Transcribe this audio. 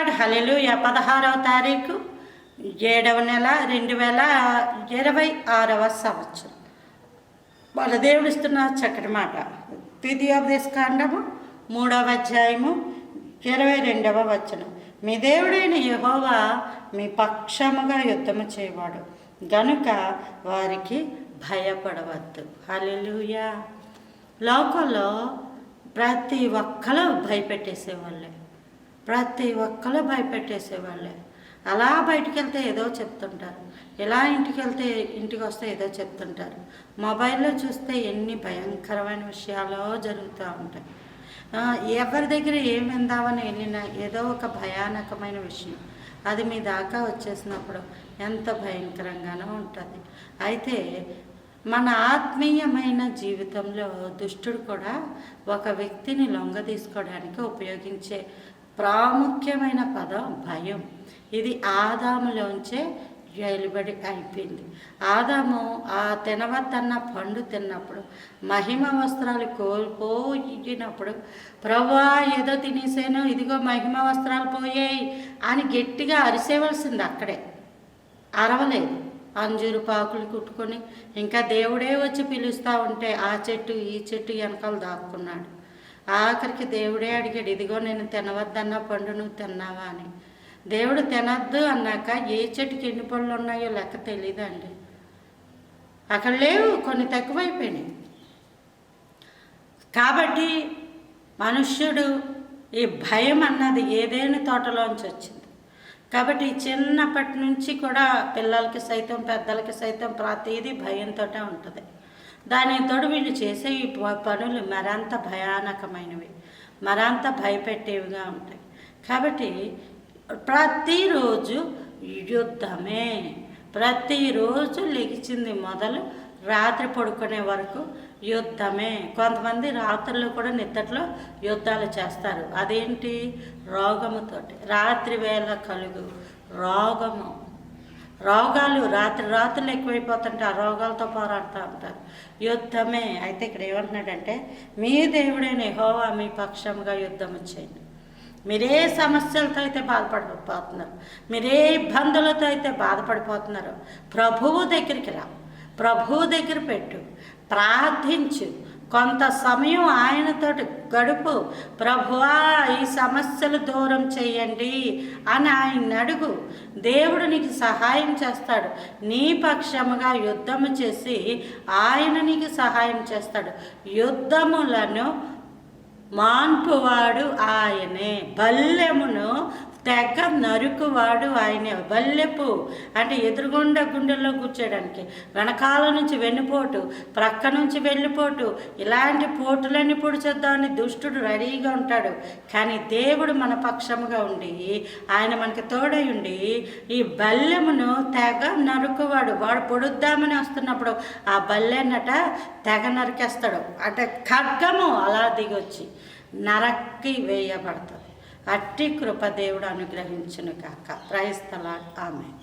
God. హల్లెలూయా. 16వ తారీఖు 7వ నెల 2026వ సంవత్సరం. వాళ్ళ దేవుడు ఇస్తున్న చక్కటి మాట. ద్వితీయోపదేశకాండము 3వ అధ్యాయము 22వ వచనం. మీ దేవుడైన యెహోవా మీ పక్షముగా యుద్ధము చేయవాడు గనుక వారికి భయపడవద్దు. హల్లెలూయా. లోకంలో ప్రతి ఒక్కరు భయపెట్టేసేవాళ్ళే, అలా బయటికి వెళ్తే ఏదో చెప్తుంటారు, ఇలా ఇంటికి వెళ్తే ఇంటికి వస్తే ఏదో చెప్తుంటారు. మొబైల్లో చూస్తే ఎన్ని భయంకరమైన విషయాలు జరుగుతూ ఉంటాయి. ఎవరి దగ్గర ఏం విందామని వెళ్ళినా ఏదో ఒక భయానకమైన విషయం అది మీ దాకా వచ్చేసినప్పుడు ఎంత భయంకరంగానో ఉంటుంది. అయితే మన ఆత్మీయమైన జీవితంలో దుష్టుడు కూడా ఒక వ్యక్తిని లొంగ తీసుకోవడానికి ఉపయోగించే ప్రాముఖ్యమైన పదం భయం. ఇది ఆదాములోంచే వెలుబడి అయిపోయింది. ఆదాము ఆ తినవద్దన్న పండు తిన్నప్పుడు, మహిమ వస్త్రాలు కోల్పోయినప్పుడు, ప్రభువా ఏదో తినేసాను, ఇదిగో మహిమ వస్త్రాలు పోయాయి అని గట్టిగా అరిసేవలసింది. అక్కడే అరవలేదు. అంజూరు పాకులు కుట్టుకొని ఇంకా దేవుడే వచ్చి పిలుస్తూ ఉంటే ఆ చెట్టు ఈ చెట్టు వెనకాల దాక్కున్నాడు. ఆఖరికి దేవుడే అడిగాడు, ఇదిగో నేను తినవద్దన్న పండు నువ్వు తిన్నావా అని. దేవుడు తినద్దు అన్నాక ఏ చెట్టుకి ఎన్ని పళ్ళు ఉన్నాయో లెక్క తెలీదండి. అక్కడ లేవు, కొన్ని తక్కువైపోయినాయి. కాబట్టి మనుష్యుడు ఈ భయం అన్నది ఏదైనా తోటలోంచి వచ్చింది. కాబట్టి చిన్నప్పటి నుంచి కూడా పిల్లలకి సైతం పెద్దలకి సైతం ప్రతిదీ భయంతో ఉంటుంది. దానితో వీళ్ళు చేసే ఈ పనులు మరంత భయానకమైనవి, మరంత భయపెట్టేవిగా ఉంటాయి. కాబట్టి ప్రతిరోజు యుద్ధమే. ప్రతిరోజు లెగిచింది మొదలు రాత్రి పడుకునే వరకు యుద్ధమే. కొంతమంది రాత్రుల్లో కూడా నిద్రలో యుద్ధాలు చేస్తారు. అదేంటి? రోగముతోటి. రాత్రి వేళ కలుగు రోగాలు రాత్రులు ఎక్కువైపోతుంటే ఆ రోగాలతో పోరాడుతూ ఉంటారు. యుద్ధమే. అయితే ఇక్కడ ఏమంటున్నాడంటే, మీ దేవుడైన యెహోవా మీ పక్షంగా యుద్ధం చేయండి. మీరే సమస్యలతో అయితే బాధపడిపోతున్నారు, మీరే ఇబ్బందులతో అయితే బాధపడిపోతున్నారు, ప్రభువు దగ్గరికి రా, ప్రభువు దగ్గర పెట్టు, ప్రార్థించు, కొంత సమయం ఆయనతోటి గడుపు. ప్రభువా ఈ సమస్యలు దూరం చేయండి అని ఆయన అడుగు. దేవుడు నీకు సహాయం చేస్తాడు. నీ పక్షముగా యుద్ధము చేసి ఆయన నీకు సహాయం చేస్తాడు. యుద్ధములను మాన్పువాడు ఆయనే, బల్లెమును తెగ నరుకువాడు ఆయనే. బల్లెపు అంటే ఎదురుగుండా గుండెల్లో కూర్చోడానికి, వెనకాల నుంచి వెన్నుపోటు, ప్రక్క నుంచి వెళ్ళిపోటు, ఇలాంటి పోటులన్నీ పొడిచేద్దామని దుష్టుడు రెడీగా ఉంటాడు. కానీ దేవుడు మన పక్షముగా ఉండి ఆయన మనకి తోడై ఉండి ఈ బల్లెమును తెగ నరుకువాడు. వాడు పొడుద్దామని వస్తున్నప్పుడు ఆ బల్లెనట తెగ నరికేస్తాడు. అంటే ఖడ్గము అలా దిగొచ్చి నరక్కి వేయబడుతుంది. అట్టి కృప దేవుడు అనుగ్రహించును కాక. Praise the lord. ఆమేన్.